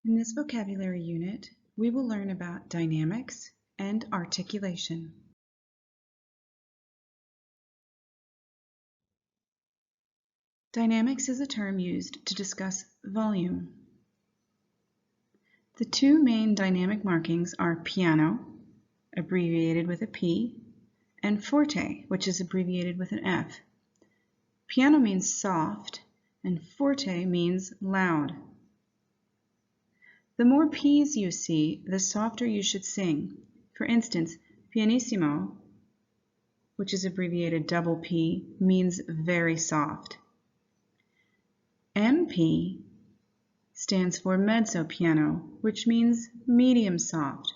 In this vocabulary unit, we will learn about dynamics and articulation. Dynamics is a term used to discuss volume. The two main dynamic markings are piano, abbreviated with a P, and forte, which is abbreviated with an F. Piano means soft, and forte means loud. The more P's you see, the softer you should sing. For instance, pianissimo, which is abbreviated double P, means very soft. MP stands for mezzo piano, which means medium soft.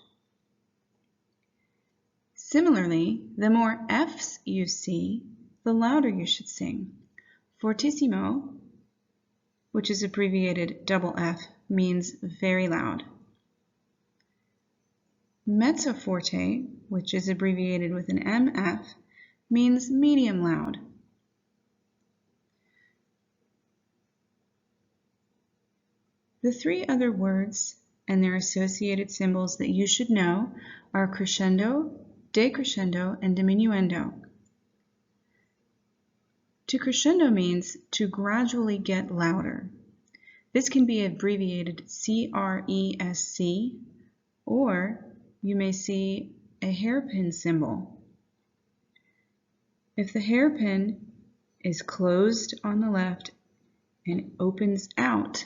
Similarly, the more F's you see, the louder you should sing. Fortissimo, which is abbreviated double F, means very loud. Mezzo forte, which is abbreviated with an MF, means medium loud. The three other words and their associated symbols that you should know are crescendo, decrescendo, and diminuendo. To crescendo means to gradually get louder. This can be abbreviated CRESC, or you may see a hairpin symbol. If the hairpin is closed on the left and opens out,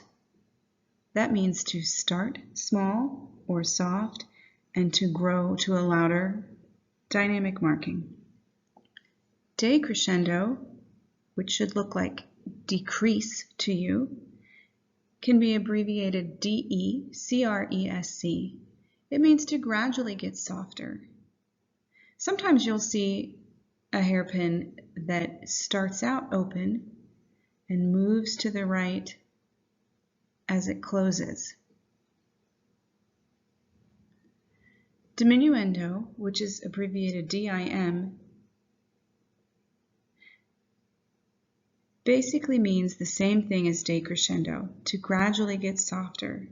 that means to start small or soft and to grow to a louder dynamic marking. Decrescendo, which should look like decrease to you, can be abbreviated DECRESC. It means to gradually get softer. Sometimes you'll see a hairpin that starts out open and moves to the right as it closes. Diminuendo, which is abbreviated DIM, basically means the same thing as decrescendo, to gradually get softer,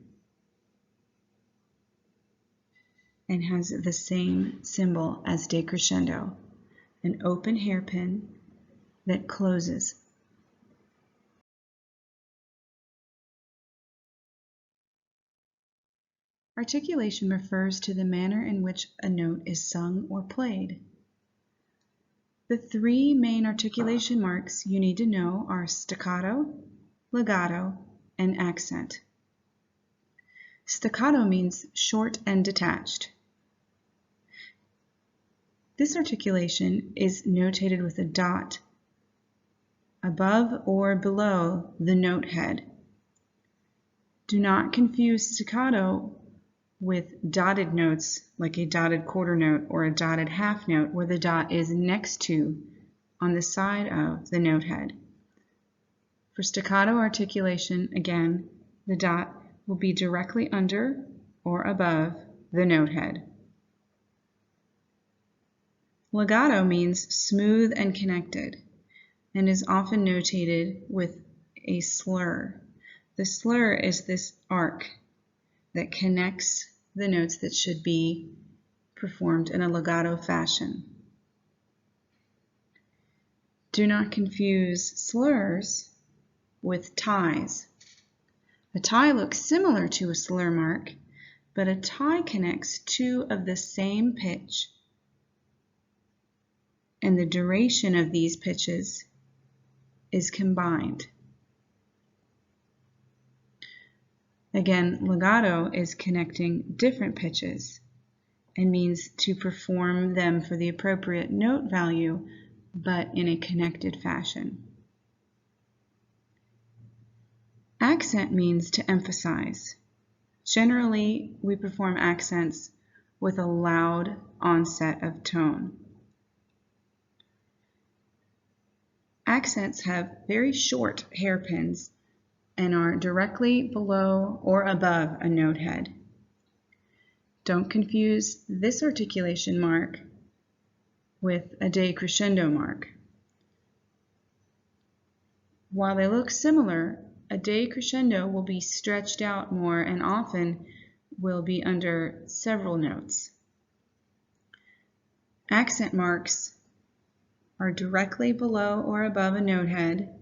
and has the same symbol as decrescendo, an open hairpin that closes. Articulation refers to the manner in which a note is sung or played. The three main articulation marks you need to know are staccato, legato, and accent. Staccato means short and detached. This articulation is notated with a dot above or below the note head. Do not confuse staccato with dotted notes like a dotted quarter note or a dotted half note where the dot is next to on the side of the note head. For staccato articulation, again, the dot will be directly under or above the note head. Legato means smooth and connected and is often notated with a slur. The slur is this arc that connects the notes that should be performed in a legato fashion. Do not confuse slurs with ties. A tie looks similar to a slur mark, but a tie connects two of the same pitch, and the duration of these pitches is combined. Again, legato is connecting different pitches and means to perform them for the appropriate note value, but in a connected fashion. Accent means to emphasize. Generally, we perform accents with a loud onset of tone. Accents have very short hairpins and are directly below or above a note head. Don't confuse this articulation mark with a decrescendo mark. While they look similar, a decrescendo will be stretched out more and often will be under several notes. Accent marks are directly below or above a note head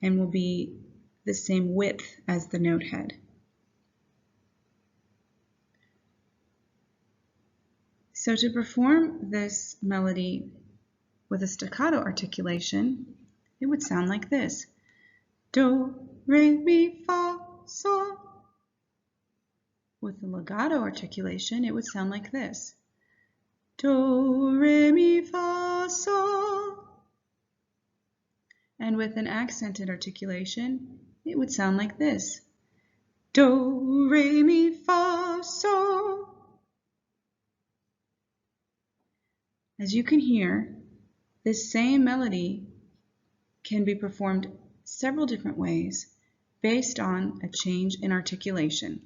and will be the same width as the note head. So to perform this melody with a staccato articulation, it would sound like this. Do, re, mi, fa, sol. With the legato articulation, it would sound like this. Do, re, mi, fa, sol. And with an accented articulation, it would sound like this. Do, re, mi, fa, sol. As you can hear, this same melody can be performed several different ways based on a change in articulation.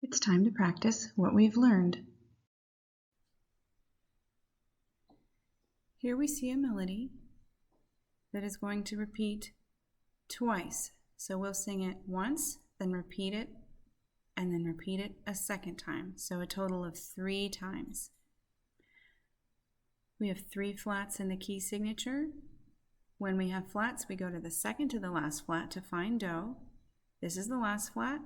It's time to practice what we've learned. Here we see a melody that is going to repeat twice. So we'll sing it once, then repeat it, and then repeat it a second time. So a total of 3 times. We have 3 flats in the key signature. When we have flats, we go to the second to the last flat to find do. This is the last flat.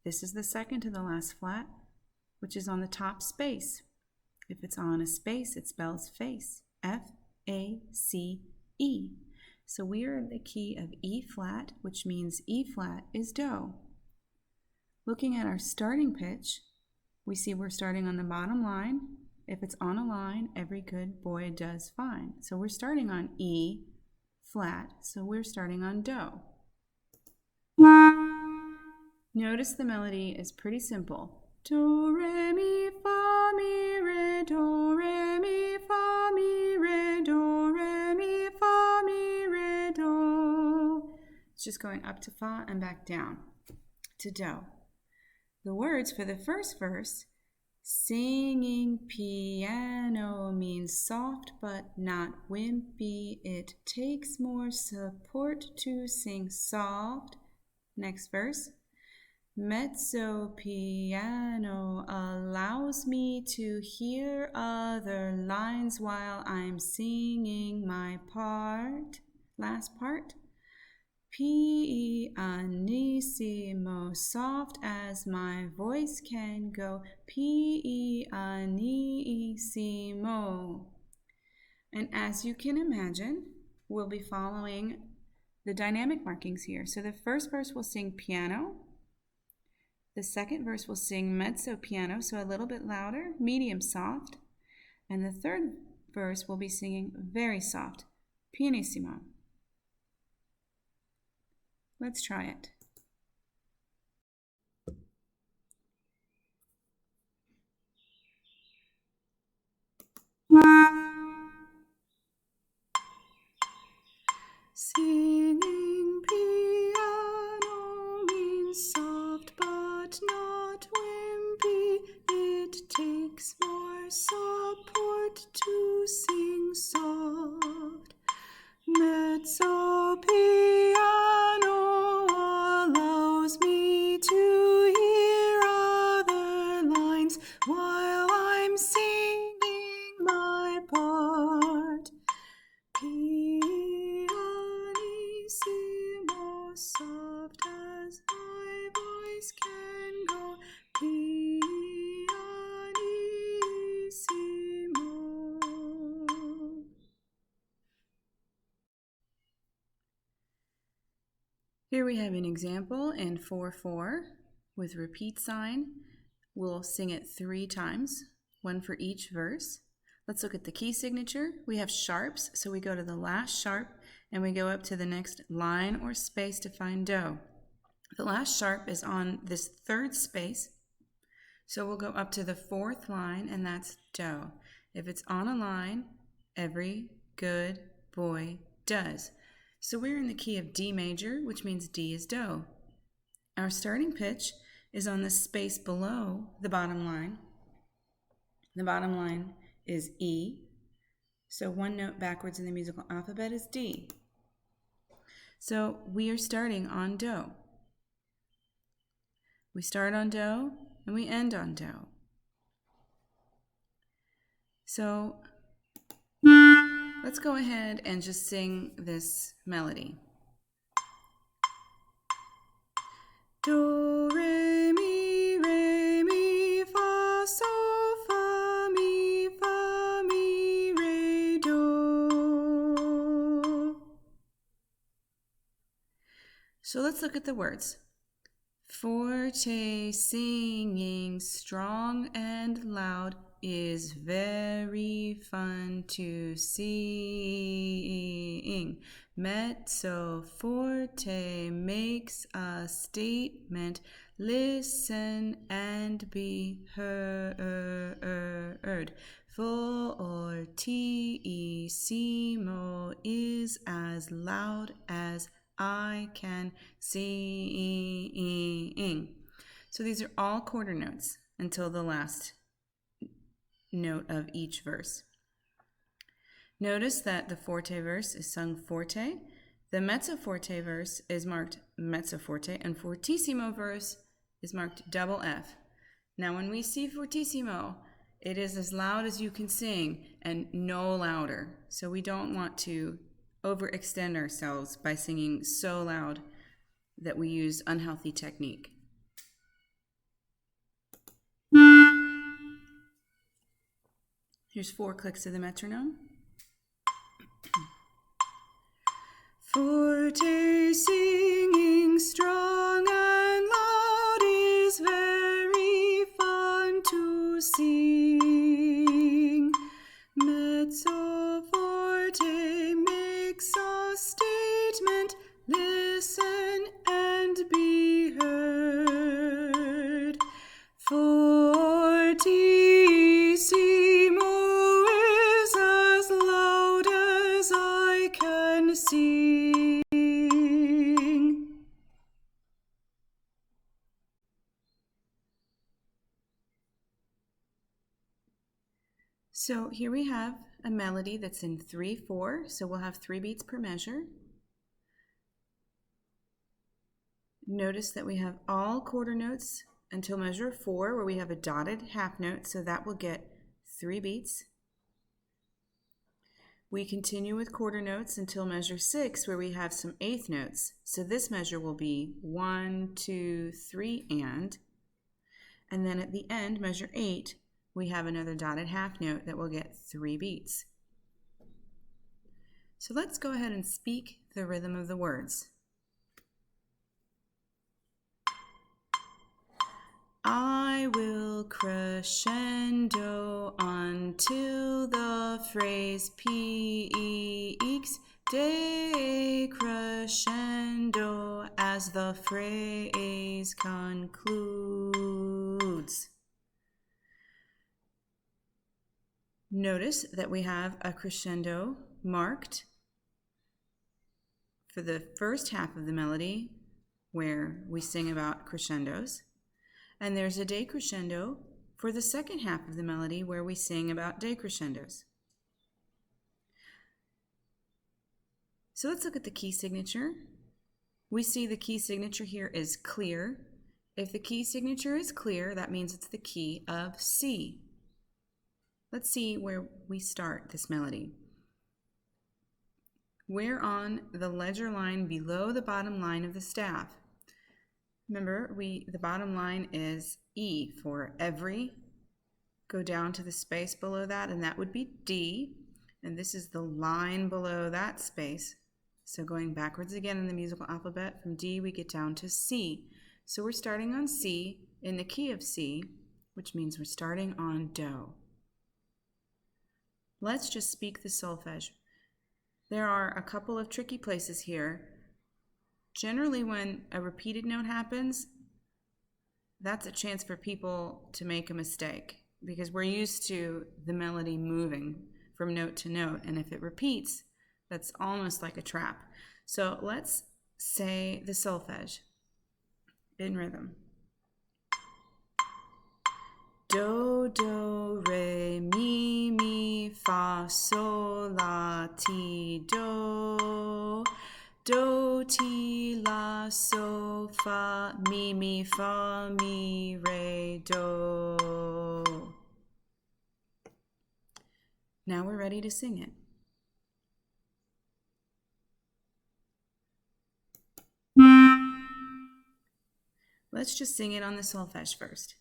This is the second to the last flat, which is on the top space. If it's on a space, it spells face. F-A-C-E. So we are in the key of E flat, which means E flat is do. Looking at our starting pitch, we see we're starting on the bottom line. If it's on a line, every good boy does fine. So we're starting on E flat, so we're starting on do. Notice the melody is pretty simple. Do, re, mi, fa, mi, re, do, re, mi, fa, mi, re, do, re, mi, fa, mi, re, do. It's just going up to fa and back down to do. The words for the first verse, singing piano means soft but not wimpy. It takes more support to sing soft. Next verse. Mezzo piano allows me to hear other lines while I'm singing my part. Last part. Pianissimo, soft as my voice can go. Pianissimo. And as you can imagine, we'll be following the dynamic markings here. So the first verse will sing piano. The second verse will sing mezzo piano, so a little bit louder, medium soft. And the third verse will be singing very soft, pianissimo. Let's try it. Singing piano means soft but not wimpy. It takes more support to sing soft. Mezzo piano allows me to hear other lines while I'm singing my part. Pianissimo, soft as my voice can go. Pianissimo. Here we have an example in 4/4 with repeat sign. We'll sing it 3 times, one for each verse. Let's look at the key signature. We have sharps, so we go to the last sharp and we go up to the next line or space to find do. The last sharp is on this 3rd space, so we'll go up to the 4th line and that's do. If it's on a line, every good boy does. So we're in the key of D major, which means D is do. Our starting pitch is on the space below the bottom line. The bottom line is E. So one note backwards in the musical alphabet is D. So we are starting on Do. We start on Do and we end on Do. So let's go ahead and just sing this melody. Do, re, mi, fa, sol, fa, mi, re, do. So let's look at the words. Forte, singing, strong and loud, is very fun to sing. Mezzo forte makes a statement, listen and be heard. Fortissimo is as loud as I can sing. So these are all quarter notes until the last note of each verse. Notice that the forte verse is sung forte, the mezzo forte verse is marked mezzo forte, and fortissimo verse is marked double F. Now when we see fortissimo, it is as loud as you can sing and no louder. So we don't want to overextend ourselves by singing so loud that we use unhealthy technique. Here's 4 clicks of the metronome. Forte, singing, strong and loud, is very fun to sing. Mezzo forte makes a statement, listen and be heard. Fortissimo is as loud as I can sing. So here we have a melody that's in 3/4, so we'll have 3 beats per measure. Notice that we have all quarter notes until measure 4, where we have a dotted half note, so that will get 3 beats. We continue with quarter notes until measure 6, where we have some eighth notes. So this measure will be 1, 2, 3, and then at the end, measure 8, we have another dotted half note that will get 3 beats. So let's go ahead and speak the rhythm of the words. I will crescendo until the phrase peaks, decrescendo as the phrase concludes. Notice that we have a crescendo marked for the first half of the melody, where we sing about crescendos. And there's a decrescendo for the second half of the melody, where we sing about decrescendos. So let's look at the key signature. We see the key signature here is clear. If the key signature is clear, that means it's the key of C. Let's see where we start this melody. We're on the ledger line below the bottom line of the staff. Remember, the bottom line is E for every. Go down to the space below that, and that would be D. And this is the line below that space. So going backwards again in the musical alphabet, from D we get down to C. So we're starting on C in the key of C, which means we're starting on Do. Let's just speak the solfege. There are a couple of tricky places here. Generally, when a repeated note happens, that's a chance for people to make a mistake, because we're used to the melody moving from note to note, and if it repeats, that's almost like a trap. So let's say the solfege in rhythm. Do, do, re, mi, fa, sol, la, ti, do. Do, ti, la, so, fa, mi, fa, mi, re, do. Now we're ready to sing it. Let's just sing it on the solfege first.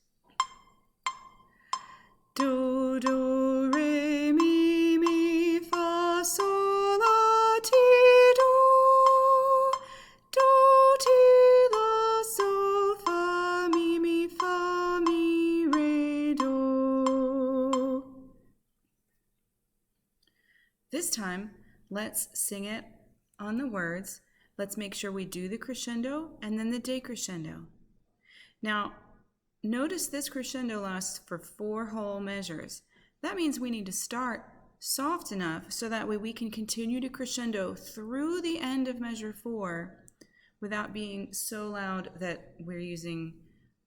Do, do, re, mi, fa, sol, la, ti, do. Do, ti, la, so, fa, mi, re, do. This time, let's sing it on the words. Let's make sure we do the crescendo and then the decrescendo. Now, notice this crescendo lasts for 4 whole measures. That means we need to start soft enough so that way we can continue to crescendo through the end of measure 4 without being so loud that we're using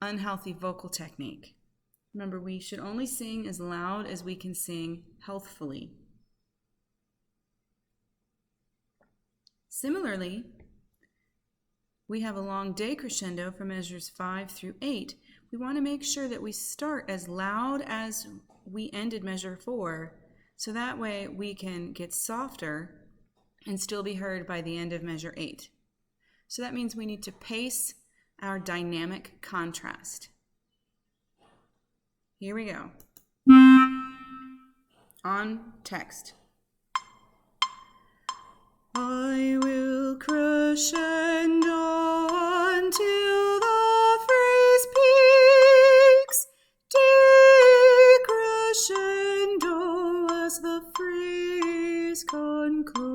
unhealthy vocal technique. Remember, we should only sing as loud as we can sing healthfully. Similarly, we have a long decrescendo for measures 5 through 8. We want to make sure that we start as loud as we ended measure 4, so that way we can get softer and still be heard by the end of measure 8. So that means we need to pace our dynamic contrast. Here we go. On text. I will crescendo until the phrase peaks, decrescendo as the phrase concludes.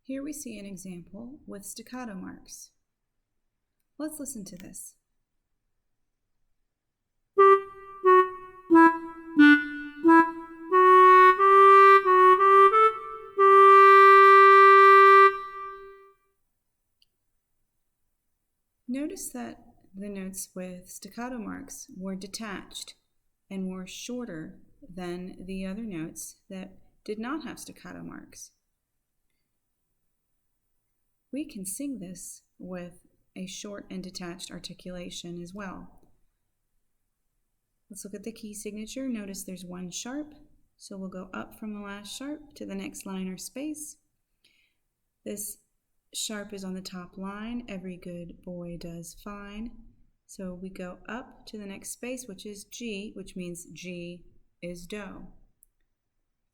Here we see an example with staccato marks. Let's listen to this. Notice that the notes with staccato marks were detached and were shorter than the other notes that did not have staccato marks. We can sing this with a short and detached articulation as well. Let's look at the key signature. Notice there's 1 sharp, so we'll go up from the last sharp to the next line or space. This sharp is on the top line. Every good boy does fine. So we go up to the next space, which is G, which means G is do.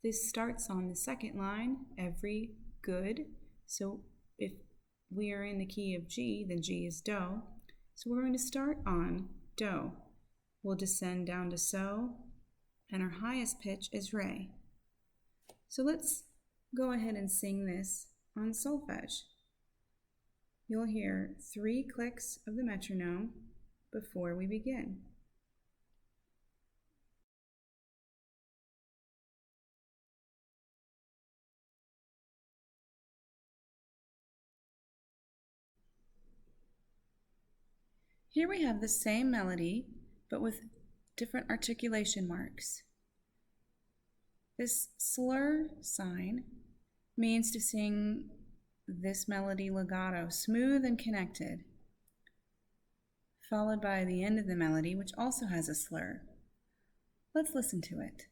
This starts on the second line, every good. So if we are in the key of G, then G is do. So we're going to start on do. We'll descend down to so, and our highest pitch is re. So let's go ahead and sing this on solfege. You'll hear 3 clicks of the metronome before we begin. Here we have the same melody, but with different articulation marks. This slur sign means to sing this melody legato, smooth and connected, followed by the end of the melody, which also has a slur. Let's listen to it.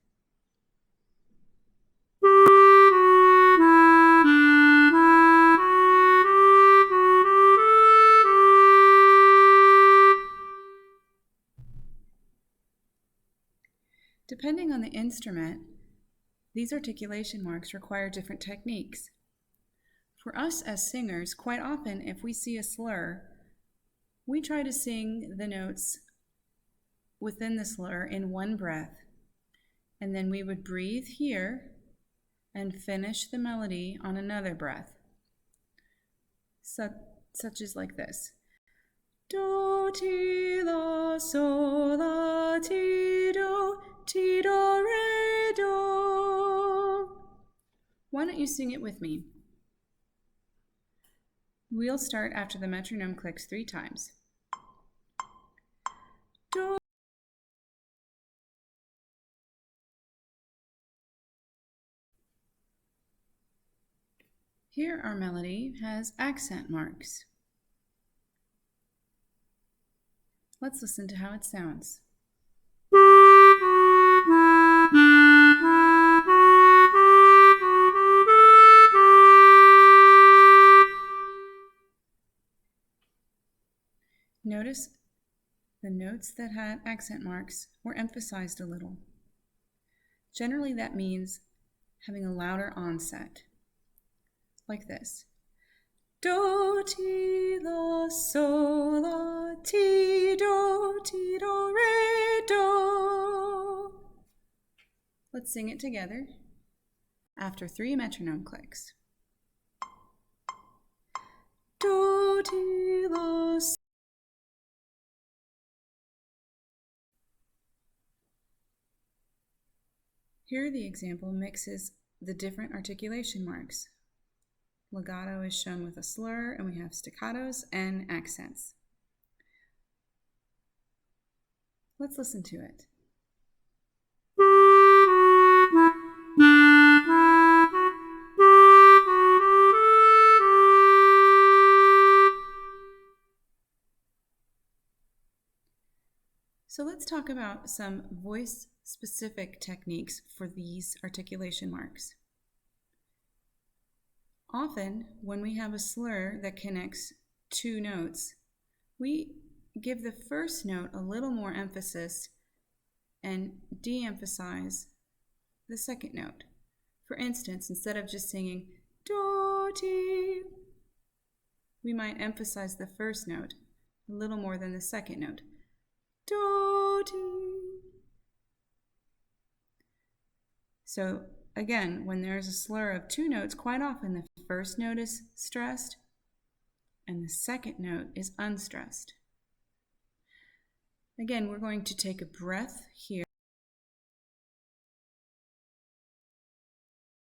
Depending on the instrument, these articulation marks require different techniques. For us as singers, quite often if we see a slur, we try to sing the notes within the slur in 1 breath, and then we would breathe here and finish the melody on another breath, such as like this. Do, ti, la, so, la, ti, do, re, do. Why don't you sing it with me? We'll start after the metronome clicks 3 times. Do. Here our melody has accent marks. Let's listen to how it sounds. Notice the notes that had accent marks were emphasized a little. Generally, that means having a louder onset, like this. Do, ti, la, sol, la, ti, do, re, do. Let's sing it together after 3 metronome clicks. Do, ti, la, sol. Here the example mixes the different articulation marks. Legato is shown with a slur, and we have staccatos and accents. Let's listen to it. So let's talk about some voice-specific techniques for these articulation marks. Often, when we have a slur that connects 2 notes, we give the first note a little more emphasis and de-emphasize the second note. For instance, instead of just singing do, ti, we might emphasize the first note a little more than the second note. Do, ti. So again, when there's a slur of 2 notes, quite often the first note is stressed and the second note is unstressed. Again, we're going to take a breath here.